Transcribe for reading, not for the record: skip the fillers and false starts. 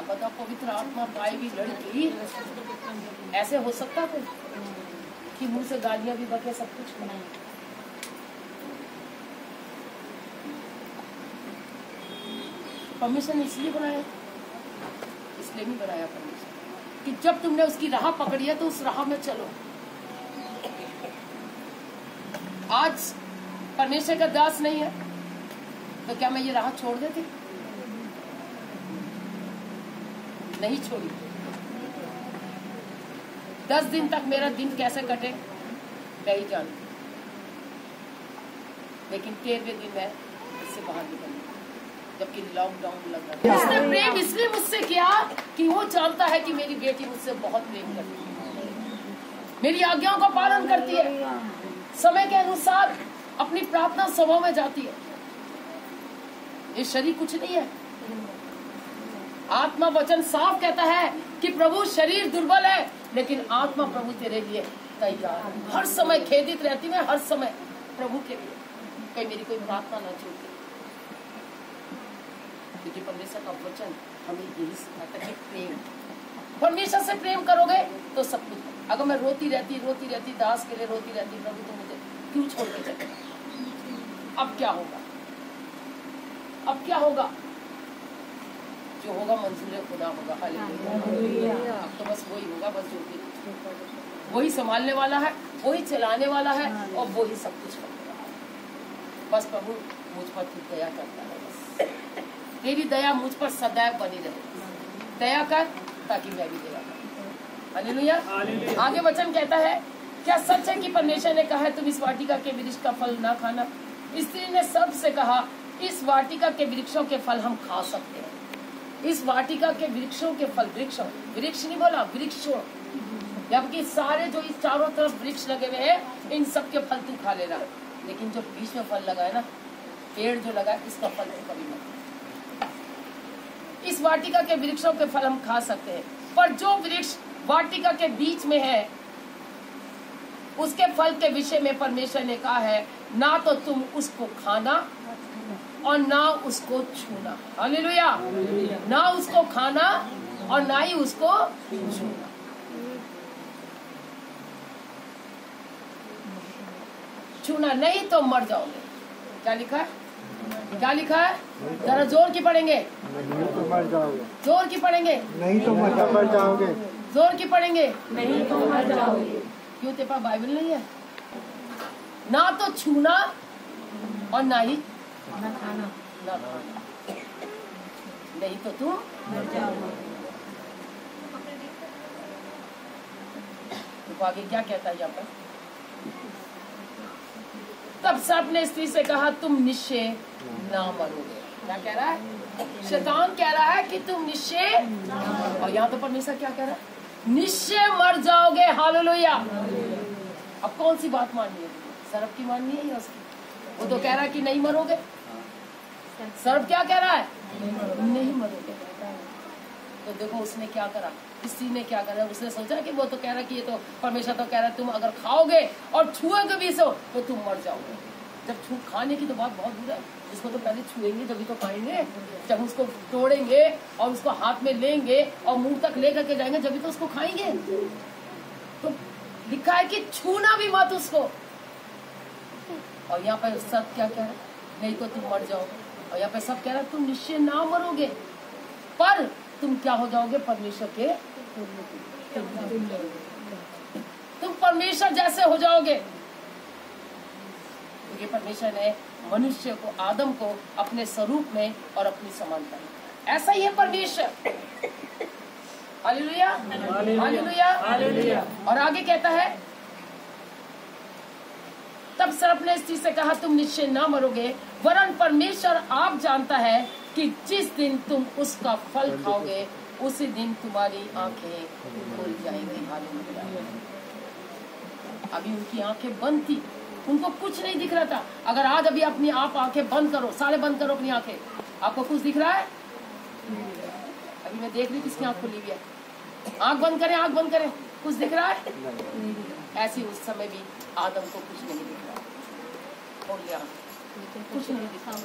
अब बताओ, पवित्र आत्मा पाई हुई लड़की, ऐसे हो सकता कोई कि मुंह से गालियां भी बके, सब कुछ बनाए? परमेश्वर ने इसलिए बनाया, इसलिए नहीं बनाया परमेश्वर कि जब तुमने उसकी राह पकड़ी है तो उस राह में चलो। आज परमेश्वर का दास नहीं है तो क्या मैं ये राह छोड़ देती? नहीं छोड़ी। 10 दिन तक मेरा दिन कैसे कटे मैं ही जानती, लेकिन 13वें दिन मैं इससे बाहर निकली, जबकि लॉकडाउन लग रहा है। उसने प्रेम इसलिए मुझसे किया कि वो जानता है कि मेरी बेटी मुझसे बहुत प्रेम करती है, मेरी आज्ञाओं का पालन करती है, समय के अनुसार अपनी प्रार्थना सभा में जाती है। ये शरीर कुछ नहीं है। आत्मा वचन साफ कहता है कि प्रभु शरीर दुर्बल है लेकिन आत्मा प्रभु तेरे लिए तैयार है। हर समय खेदित रहती मैं, हर समय प्रभु के लिए, कहीं मेरी कोई प्रार्थना ना छूटे, क्योंकि परमेश्वर का वचन हमें यही सिखाता है कि प्रेम, परमेश्वर से प्रेम करोगे तो सब कुछ। अगर मैं रोती रहती दास के लिए रोती रहती, प्रभु तो मुझे क्यों छोड़ के चले, अब क्या होगा? अब क्या होगा? जो होगा मंजूर खुदा होगा। हालेलुया। अब तो बस वही होगा, बस जो भी वही संभालने वाला है, वही चलाने वाला है और वही सब कुछ करेगा। बस प्रभु मुझ पर तू दया करता है, बस तेरी दया मुझ पर सदैव बनी रहे। दया कर ताकि मैं भी दया करूं। हालेलुया। आगे वचन कहता है, क्या सच है कि परमेश्वर ने कहा है तुम इस वाटिका के वृक्ष का फल ना खाना? स्त्री ने सबसे कहा, इस वाटिका के वृक्षों के फल हम खा सकते हैं। इस वाटिका के वृक्षों के फल, वृक्ष नहीं बोला, वृक्षों, जबकि सारे जो इस चारों तरफ वृक्ष लगे हुए हैं इन सब के फल तू खा लेना, लेकिन जो बीच में फल लगा है ना, पेड़ जो लगा है, इसका फल तू कभी मत। इस वाटिका के वृक्षों के फल हम खा सकते हैं, पर जो वृक्ष वाटिका के बीच में है उसके फल के विषय में परमेश्वर ने कहा है, ना तो तुम उसको खाना और ना उसको छूना। हालेलुया। ना उसको खाना और ना ही उसको छूना। छूना नहीं तो मर जाओगे। क्या लिखा है? क्या लिखा है? जरा जोर की पढ़ेंगे। नहीं तो मर जाओगे। जोर की पढ़ेंगे। नहीं तो मर जाओगे। जोर की पढ़ेंगे। नहीं तो मर जाओगे। क्यों तेरे पास बाइबल नहीं है? ना तो छूना और ना ही ना खाना, नहीं तो तुम मर जाओगे। तो आगे क्या कहता है यहाँ पर? तब सर्प ने स्त्री से कहा, तुम निश्चय ना मरोगे। क्या कह रहा है? शैतान कह रहा है कि तुम निश्चय, और यहाँ तो परमेश्वर क्या कह रहा है? निश्चय मर जाओगे। हालेलुया। अब कौन सी बात माननी है? सर्प की माननी है या उसकी? वो तो कह रहा है कि नहीं मरोगे। सर्प क्या कह रहा है? नहीं मरोगे। तो देखो उसने क्या करा, स्त्री ने क्या करा? उसने सोचा कि वो तो कह रहा है कि ये तो परमेश्वर तो कह रहा है तुम अगर खाओगे और छुओगे भी सो तो तुम मर जाओगे। जब खाने की तो बात बहुत दूर है, इसको तो पहले छुएंगे जब तो खाएंगे, जब उसको तोड़ेंगे और उसको हाथ में लेंगे और मुंह तक ले करके जाएंगे जब तो उसको खाएंगे। तो लिखा है कि छूना भी मत उसको। और यहाँ पर सब क्या कह रहा है? नहीं तो तुम मर जाओगे। और यहाँ पे सब कह रहा है तुम निश्चय ना मरोगे, पर तुम क्या हो जाओगे? परमेश्वर के, तुम परमेश्वर जैसे हो जाओगे। क्योंकि परमेश्वर ने मनुष्य को, आदम को अपने स्वरूप में और अपनी समानता में, ऐसा ही है परमेश्वर। Hallelujah, hallelujah, hallelujah. और आगे कहता है, तब सर्प ने स्त्री से कहा, तुम निश्चय ना मरोगे, वरन परमेश्वर आप जानता है कि जिस दिन तुम उसका फल खाओगे उसी दिन तुम्हारी आंखें खुल जाएंगी। हालेलुया। अभी उनकी आंखें बंद थी, उनको कुछ नहीं दिख रहा था। अगर आज अभी अपनी आप आंखें बंद करो, सारे बंद करो अपनी आंखें, आपको कुछ दिख रहा है? अभी मैं देख रही हूँ किसकी आंख खुली हुई है। आंख बंद करें, आंख बंद करें, कुछ दिख रहा है? ऐसी उस समय भी आदम को कुछ नहीं दिख रहा। खोल लिया, कुछ नहीं दिख रहा।